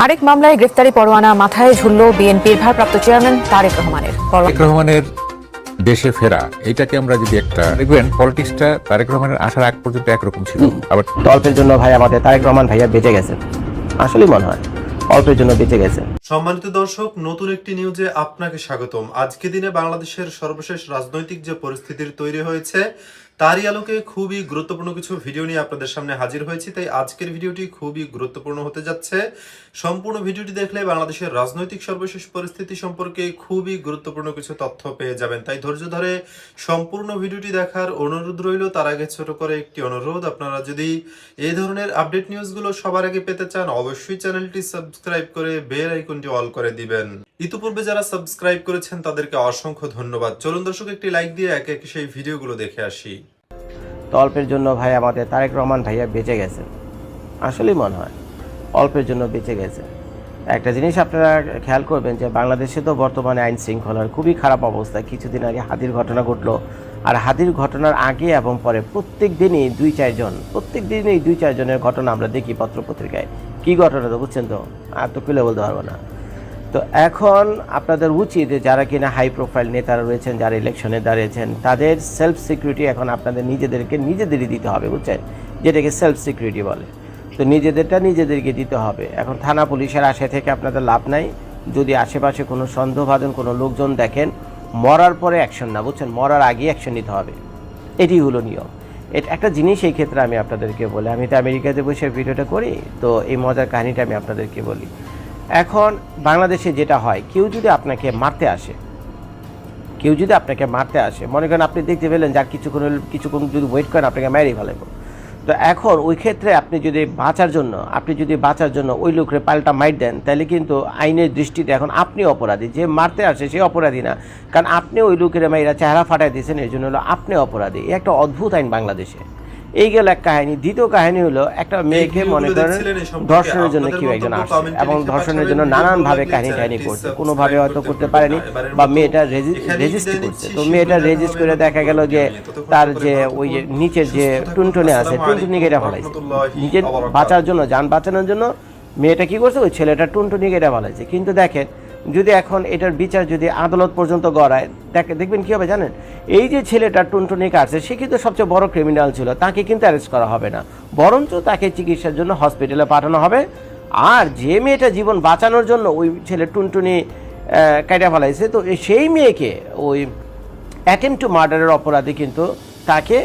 আরেক মামলায় গ্রেফতারি পরোয়ানা মাথায় ঝুলল বিএনপির ভারপ্রাপ্ত চেয়ারম্যান তারেক রহমানের। তারেক রহমানের দেশে ফেরা, এটাকে আমরা যদি একটা দেখবেন, পলিটিক্সটা তারেক রহমানের আসার আগ পর্যন্ত একরকম ছিল, আবার অল্পের জন্য ভাই আমাদের তারেক রহমান ভাইয়া বেঁচে গেছেন। আসলেই মনে হয় অল্পের জন্য বেঁচে গেছেন। সম্মানিত দর্শক, নতুন একটি নিউজে আপনাকে স্বাগতম। আজকে দিনে বাংলাদেশের সর্বশেষ রাজনৈতিক যে পরিস্থিতির তৈরি হয়েছে তারই আলোকে খুবই গুরুত্বপূর্ণ কিছু ভিডিও নিয়ে আপনাদের সামনে হাজির হয়েছি। তাই আজকের ভিডিওটি খুবই গুরুত্বপূর্ণ হতে যাচ্ছে। সম্পূর্ণ ভিডিওটি দেখলে বাংলাদেশের রাজনৈতিক সর্বশেষ পরিস্থিতি সম্পর্কে খুবই গুরুত্বপূর্ণ কিছু তথ্য পেয়ে যাবেন। তাই ধৈর্য ধরে সম্পূর্ণ ভিডিওটি দেখার অনুরোধ রইল। তার আগে ছোট করে একটি অনুরোধ, আপনারা যদি এই ধরনের আপডেট নিউজগুলো সবার আগে পেতে চান অবশ্যই চ্যানেলটি সাবস্ক্রাইব করে বেল আইকনটি অল করে দিবেন। ইতিপূর্বে যারা সাবস্ক্রাইব করেছেন তাদেরকে অসংখ্য ধন্যবাদ। চলুন দর্শক, একটি লাইক দিয়ে একে একে সেই ভিডিওগুলো দেখে আসি। তো অল্পের জন্য ভাই আমাদের তারেক রহমান ভাইয়া বেঁচে গেছেন। আসলেই মনে হয় অল্পের জন্য বেঁচে গেছে। একটা জিনিস আপনারা খেয়াল করবেন যে বাংলাদেশে তো বর্তমানে আইন শৃঙ্খলার খুবই খারাপ অবস্থা। কিছুদিন আগে হাতির ঘটনা ঘটলো, আর হাতির ঘটনার আগে এবং পরে প্রত্যেক দিনই দুই চারজনের ঘটনা আমরা দেখি পত্রপত্রিকায়। কী ঘটনা তো বুঝছেন তো, আর তো খুলে বলতে পারবো না। তো এখন আপনাদের উচিত যারা কিনা হাই প্রোফাইল নেতারা রয়েছেন, যারা ইলেকশনে দাঁড়িয়েছেন, তাদের সেলফ সিকিউরিটি এখন আপনাদের নিজেদেরই দিতে হবে, বুঝছেন, যেটাকে সেলফ সিকিউরিটি বলে। তো নিজেদেরকে দিতে হবে। এখন থানা পুলিশের আশায় থেকে আপনাদের লাভ নাই। যদি আশেপাশে কোনো সন্দেহভাজন কোনো লোকজন দেখেন, মরার পরে অ্যাকশন না, বুঝছেন, মরার আগে অ্যাকশন নিতে হবে। এটি হলো নিয়ম। এটা একটা জিনিস এই ক্ষেত্রে আমি আপনাদেরকে বলি, আমি তো আমেরিকাতে বসে ভিডিওটা করি, তো এই মজার কাহিনীটা আমি আপনাদেরকে বলি। এখন বাংলাদেশে যেটা হয়, কেউ যদি আপনাকে মারতে আসে, মনে করেন আপনি দেখতে পেলেন যার কিছুক্ষণ যদি ওয়েট করেন আপনাকে মেরেই ফেলাইব। তো এখন ওই ক্ষেত্রে আপনি যদি বাঁচার জন্য ওই লোকের পাল্টা মাইট দেন, তাহলে কিন্তু আইনের দৃষ্টিতে এখন আপনি অপরাধী। যে মারতে আসে সে অপরাধী না, কারণ আপনি ওই লোকের মাইরা চেহারা ফাটাই দিয়েছেন, এর জন্য হলো আপনি অপরাধী। এই একটা অদ্ভুত আইন বাংলাদেশে। এই গেল এক কাহিনী। দ্বিতীয় কাহিনী হলো একটা মেয়েকে মনে করেন ধর্ষণের জন্য কেউ একজন আসছে এবং ধর্ষণের জন্য নানানভাবে কাহিনী করছে, কোনোভাবে হয়তো করতে পারেনি বা মেয়েটা রেজিস্ট করছে। তো মেয়েটা রেজিস্ট করে দেখা গেল যে তার যে ওই যে নিচের যে টুনটুনি আছে, টুনটুনি কেটে ফেলাইছে নিজের বাঁচার জন্য, যান বাঁচানোর জন্য। মেয়েটা কি করছে, ওই ছেলেটা টুনটুনি কেটে ফেলাইছে। কিন্তু দেখেন, যদি এখন এটার বিচার যদি আদালত পর্যন্ত গড়ায়, দেখবেন কী হবে জানেন, এই যে ছেলেটা টুনটুনি কাটছে সে কিন্তু সবচেয়ে বড় ক্রিমিনাল ছিল, তাকে কিন্তু অ্যারেস্ট করা হবে না, বরঞ্চ তাকে চিকিৎসার জন্য হসপিটালে পাঠানো হবে। আর যে মেয়েটা জীবন বাঁচানোর জন্য ওই ছেলে টুনটুনি কেটে ফেলাইছে, তো সেই মেয়েকে ওই অ্যাটেম্পট টু মার্ডারের অপরাধে কিন্তু তাকে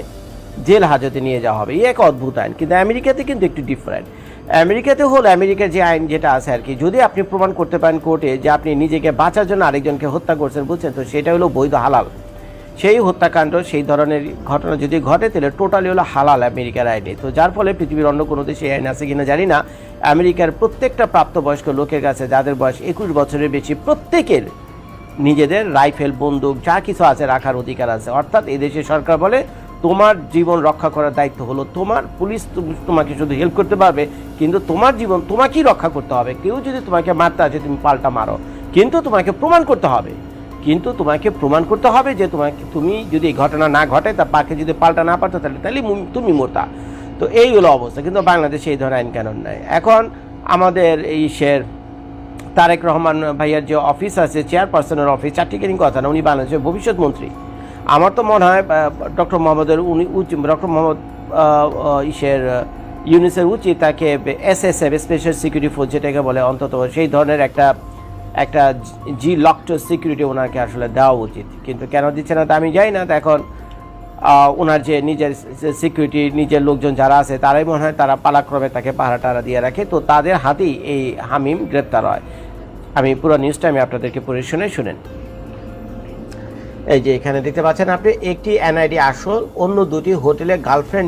জেল হাজতে নিয়ে যাওয়া হবে। এই এক অদ্ভুত আইন। কিন্তু আমেরিকাতে কিন্তু একটু ডিফারেন্ট। আমেরিকাতে হলো, আমেরিকার যে আইন যেটা আছে আর কি, যদি আপনি প্রমাণ করতে পারেন কোর্টে যে আপনি নিজেকে বাঁচার জন্য আরেকজনকে হত্যা করছেন, বুঝছেন, তো সেটা হলো বৈধ, হালাল। সেই হত্যাকাণ্ড, সেই ধরনের ঘটনা যদি ঘটে, তাহলে টোটালি হলো হালাল আমেরিকার আইনে। তো যার ফলে পৃথিবীর অন্য কোনো দেশে আইন আছে কিনা জানি না, আমেরিকার প্রত্যেকটা প্রাপ্তবয়স্ক লোকের কাছে যাদের বয়স 21 বছরের বেশি, প্রত্যেকের নিজেদের রাইফেল, বন্দুক যা কিছু আছে রাখার অধিকার আছে। অর্থাৎ এই দেশের সরকার বলে তোমার জীবন রক্ষা করার দায়িত্ব হলো তোমার। পুলিশ তোমাকে শুধু হেল্প করতে পারবে, কিন্তু তোমার জীবন তোমাকেই রক্ষা করতে হবে। কেউ যদি তোমাকে মারতে আসে, তুমি পাল্টা মারো, কিন্তু তোমাকে প্রমাণ করতে হবে যে তুমি যদি এই ঘটনা না ঘটে, তা পাকে যদি পাল্টা না পারতো, তাহলে তুমি মরতা। তো এই হলো অবস্থা। কিন্তু বাংলাদেশে এই ধরনের আইন কানুন নাই। এখন আমাদের এই তারেক রহমান ভাইয়ার যে অফিস আছে, চেয়ারপারসনের অফিস, চারটিখানি কথা না, উনি বাংলাদেশের ভবিষ্যৎ মন্ত্রী। আমার তো মনে হয় ডক্টর মোহাম্মদ ইউনূসের উচিত তাকে SSF, স্পেশাল সিকিউরিটি ফোর্স যেটাকে বলে, অন্তত সেই ধরনের একটা লকড সিকিউরিটি ওনাকে আসলে দেওয়া উচিত। কিন্তু কেন দিচ্ছে না তা আমি জানি না। তো এখন ওনার যে নিজের সিকিউরিটি, নিজের লোকজন যারা আছে, তারাই মনে হয় তারা পালাক্রমে তাকে পাহারা দিয়ে রাখে। তো তাদের হাতেই এই হামিম গ্রেপ্তার হয়। আমি পুরো নিউজটা আমি আপনাদেরকে পড়ে শুনেন। এই যে এখানে দেখতে পাচ্ছেন আপনি, একটি NID আসল, অন্য দুটি হোটেলে গার্লফ্রেন্ড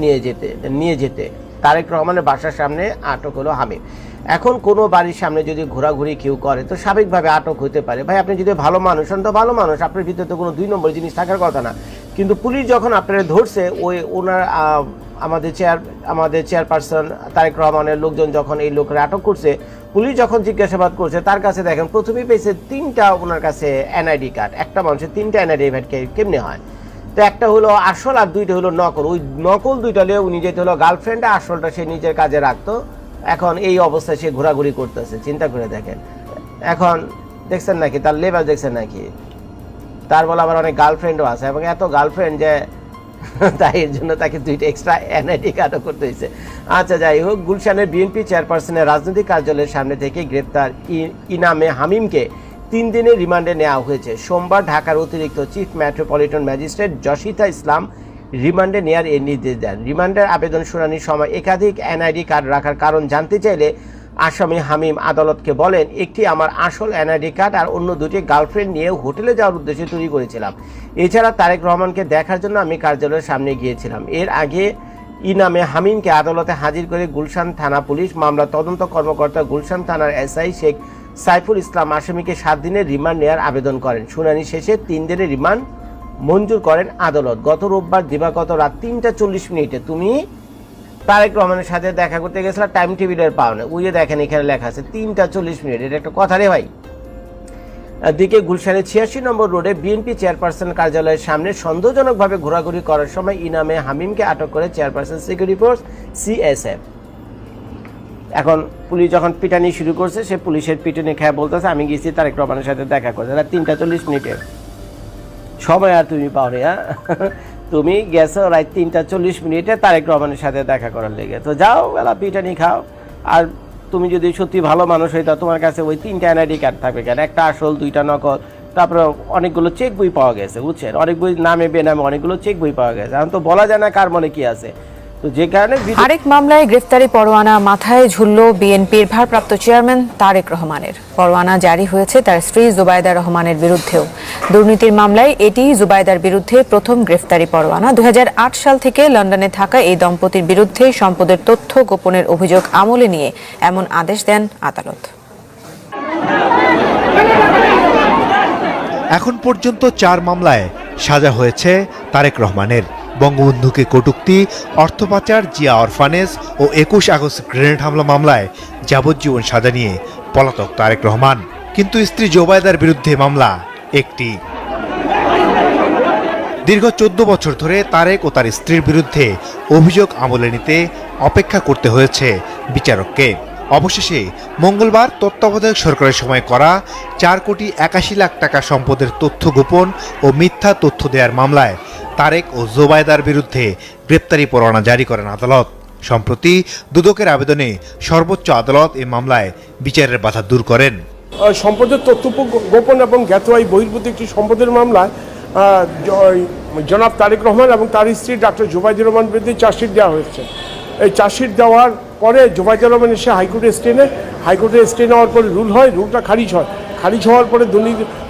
নিয়ে যেতে তারেক রহমানের বাসার সামনে আটক হলো হামিম। এখন কোনো বাড়ির সামনে যদি ঘোরাঘুরি কেউ করে, তো স্বাভাবিকভাবে আটক হতে পারে। ভাই আপনি যদি ভালো মানুষ হন, তো ভালো মানুষ, আপনার ভিতরে তো কোনো 2 নম্বর জিনিস থাকার কথা না। কিন্তু পুলিশ যখন আপনারা ধরছে, আমাদের চেয়ারপারসন তারেক রহমানের লোকজন যখন এই লোকের আটক করছে, পুলিশ যখন জিজ্ঞাসাবাদ করছে, তার কাছে দেখেন প্রথমেই পেয়েছে 3টা ওনার কাছে NID কার্ড। একটা মানুষের 3টা NID কার্ড কেমনে হয়? তো একটা হলো আসল আর 2টা হলো নকল। ওই নকল 2টা নিয়ে উনি যেতে হলো গার্লফ্রেন্ডে, আসলটা সে নিজের কাজে রাখতো, এখন এই অবস্থায় সে ঘোরাঘুরি করতেছে, চিন্তা করে দেখেন। এখন দেখছেন নাকি তার লেভেল, দেখছেন নাকি তার বলে আবার অনেক গার্লফ্রেন্ডও আছে, এবং এত গার্লফ্রেন্ড যে তাই এর জন্য তাকে 2টা এক্সট্রা এনআইডি কার্ডও করতে হয়েছে। আচ্ছা, যাই হোক, গুলশানের বিএনপি চেয়ারপারসনের রাজনৈতিক কার্যালয়ের সামনে থেকে গ্রেপ্তার ইনামে হামিমকে 3 দিনের রিমান্ডে নেওয়া হয়েছে। সোমবার ঢাকার অতিরিক্ত চিফ মেট্রোপলিটন ম্যাজিস্ট্রেট জসিতা ইসলাম রিমান্ডে নেওয়ার এই নির্দেশ দেন। রিমান্ডের আবেদন শুনানির সময় একাধিক এনআইডি কার্ড রাখার কারণ জানতে চাইলে আসামি হামিম আদালতকে বলেন, একটি আমার আসল এনআইডি কার্ড আর অন্য 2টি গার্লফ্রেন্ড নিয়ে হোটেলে যাওয়ার উদ্দেশ্যে তৈরি করেছিলাম। এছাড়া তারেক রহমানকে দেখার জন্য আমি কার্যালয়ের সামনে গিয়েছিলাম। এর আগে ইনামে হামিমকে আদালতে হাজির করে গুলশান থানা পুলিশ মামলা তদন্ত কর্মকর্তা গুলশান থানার এসআই শেখ সাইফুল ইসলাম আসামিকে 7 দিনের রিমান্ড নেওয়ার আবেদন করেন। শুনানি শেষে 3 দিনের রিমান্ড মঞ্জুর করেন আদালত। গত রোববার দিবাগত রাত 3টা 40 মিনিটে তুমি তারেক রহমানের সাথে দেখা করতে গেছিলাম, টাইম টেবিলের পাওনা ওই যে দেখেন এখানে লেখা আছে 3টা 40 মিনিট। এটা একটা কথা রে ভাই। দিকে গুলশানের 86 নম্বর রোডে বিএনপি চেয়ারপারসন কার্যালয়ের সামনে সন্দেহজনকভাবে ঘোরাঘুরি করার সময় ইনামে হামিমকে আটক করে চেয়ারপারসন সিকিউরিটি ফোর্স সিএসএফ। এখন পুলিশ যখন পিটানি শুরু করছে, সে পুলিশের পিটানি খেয়ে বলতেছে, আমি গেছি তারেক রহমানের সাথে দেখা করতে। 3টা 40 মিনিটে সময় আর তুমি পাও নি। তুমি গেছো রাত 3টা 40 মিনিটে তারেক রহমানের সাথে দেখা করার লেগে। তো যাও বেলা পিটানি খাও। আর তুমি যদি সত্যি ভালো মানুষ হইতা, তোমার কাছে ওই 3টা এনআইডি কার্ড থাকবে কেন? একটা আসল, 2টা নকল, তারপরে অনেকগুলো চেক বই পাওয়া গেছে, বুঝছেন? অনেক বই নামে বেনামে অনেকগুলো চেক বই পাওয়া গেছে। এখন তো বলা যায় না কার মনে কি আছে। তো যে কারণে আরেক মামলায় গ্রেফতারি পরোয়ানা মাথায় ঝুলল বিএনপির ভারপ্রাপ্ত চেয়ারম্যান তারেক রহমানের। পরোয়ানা জারি হয়েছে তার স্ত্রী জুবাইদা রহমানের বিরুদ্ধেও। দুর্নীতির মামলায় এটি জুবাইদার বিরুদ্ধে প্রথম গ্রেফতারি পরোয়ানা। 2008 সাল থেকে লন্ডনে থাকা এই দম্পতির বিরুদ্ধে সম্পদের তথ্য গোপনের অভিযোগ আমলে নিয়ে এমন আদেশ দেন আদালত। এখন পর্যন্ত 4 মামলায় সাজা হয়েছে তারেক রহমানের। বঙ্গবন্ধুকে কটূক্তি, অর্থ পাচার, জিয়া অরফানেজ ও 21 আগস্ট গ্রেনেড হামলা মামলায় যাবজ্জীবন সাজা নিয়ে পলাতক তারেক রহমান। কিন্তু স্ত্রী জোবায়দার বিরুদ্ধে মামলা একটি। দীর্ঘ 14 বছর ধরে তারেক ও তার স্ত্রীর বিরুদ্ধে অভিযোগ আমলে নিতে অপেক্ষা করতে হয়েছে বিচারককে। অবশেষে মঙ্গলবার তত্ত্বাবধায়ক সরকারের সময় করা 4 কোটি 81 লাখ টাকা সম্পদের তথ্য গোপন ও মিথ্যা তথ্য দেওয়ার মামলায় তারেক ও জোবায়দার বিরুদ্ধে গ্রেপ্তারি পরোয়ানা জারি করেন আদালত। সম্প্রতি দুদকের আবেদনে সর্বোচ্চ আদালত এই মামলায় বিচারের বাধা দূর করেন। সম্পদের তথ্য গোপন এবং জ্ঞাতওয়াই বহির্ভূত একটি সম্পদের মামলায় জনাব তারেক রহমান এবং তার স্ত্রী ডাক্তার জুবাইদুর রহমান বিরুদ্ধে চার্জশিট দেওয়া হয়েছে। এই চার্জশিট দেওয়ার পরে জুবাইদুর রহমান এসে হাইকোর্টে স্টে নেয়। হাইকোর্টে স্টে নেওয়ার পরে রুল হয়, রুলটা খারিজ হয়। খারিজ হওয়ার পরে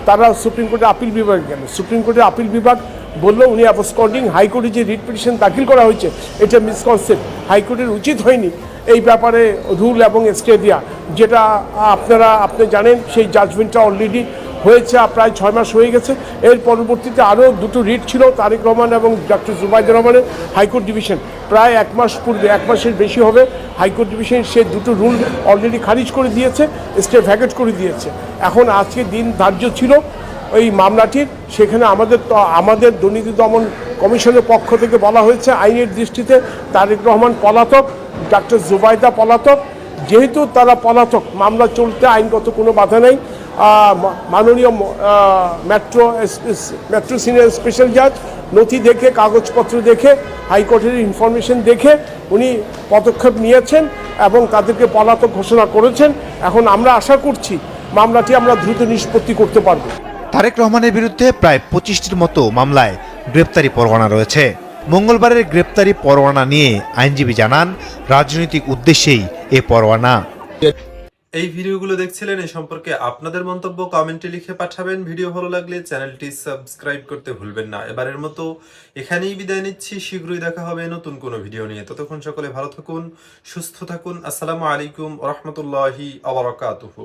তারা সুপ্রিম কোর্টে আপিল বিভাগে গেল। সুপ্রিম কোর্টে আপিল বিভাগ বলল উনি অ্যাবসকন্ডিং। হাইকোর্টে যে রিট পিটিশন দাখিল করা হয়েছে এটা মিসকনসেপ্ট, হাইকোর্টের উচিত হয়নি এই ব্যাপারে রুল এবং স্টে দেওয়া। যেটা আপনি জানেন সেই জাজমেন্টটা অলরেডি হয়েছে, প্রায় 6 মাস হয়ে গেছে। এর পরবর্তীতে আরও 2টো রিট ছিল তারেক রহমান এবং ডক্টর জুবাইদুর রহমানের হাইকোর্ট ডিভিশন। প্রায় 1 মাস পূর্বে, 1 মাসের বেশি হবে, হাইকোর্ট ডিভিশন সে 2টো রুল অলরেডি খারিজ করে দিয়েছে, স্টে ভ্যাকেট করে দিয়েছে। এখন আজকে দিন ধার্য ছিল এই মামলাটির। সেখানে আমাদের দুর্নীতি দমন কমিশনের পক্ষ থেকে বলা হয়েছে আইনের দৃষ্টিতে তারেক রহমান পলাতক, ডক্টর জুবাইদা পলাতক। যেহেতু তারা পলাতক, মামলা চলতে আইনগত কোনো বাধা নেই। মাননীয় মেট্রো সিনিয়র স্পেশাল জাজ নথি দেখে, কাগজপত্র দেখে, হাইকোর্টের ইনফরমেশন দেখে উনি পদক্ষেপ নিয়েছেন এবং তাদেরকে পলাতক ঘোষণা করেছেন। এখন আমরা আশা করছি মামলাটি আমরা দ্রুত নিষ্পত্তি করতে পারব। তারেক রহমানের বিরুদ্ধে প্রায় 25টির মতো মামলায় গ্রেপ্তারি পরোয়ানা রয়েছে। মঙ্গলবারের গ্রেপ্তারি পরোয়ানা নিয়ে আইনজীবী জানান, রাজনৈতিক উদ্দেশ্যেই এ পরোয়ানা। এই ভিডিওগুলো দেখছিলেন, এই সম্পর্কে আপনাদের মন্তব্য কমেন্টে লিখে পাঠাবেন। ভিডিও ভালো লাগলে চ্যানেলটি সাবস্ক্রাইব করতে ভুলবেন না। এবারের মতো এখানেই বিদায় নিচ্ছি। শীঘ্রই দেখা হবে নতুন কোনো ভিডিও নিয়ে। ততক্ষণ সকলে ভালো থাকুন, সুস্থ থাকুন। আসসালামু আলাইকুম ওয়া রাহমাতুল্লাহি ওয়া বারাকাতুহু।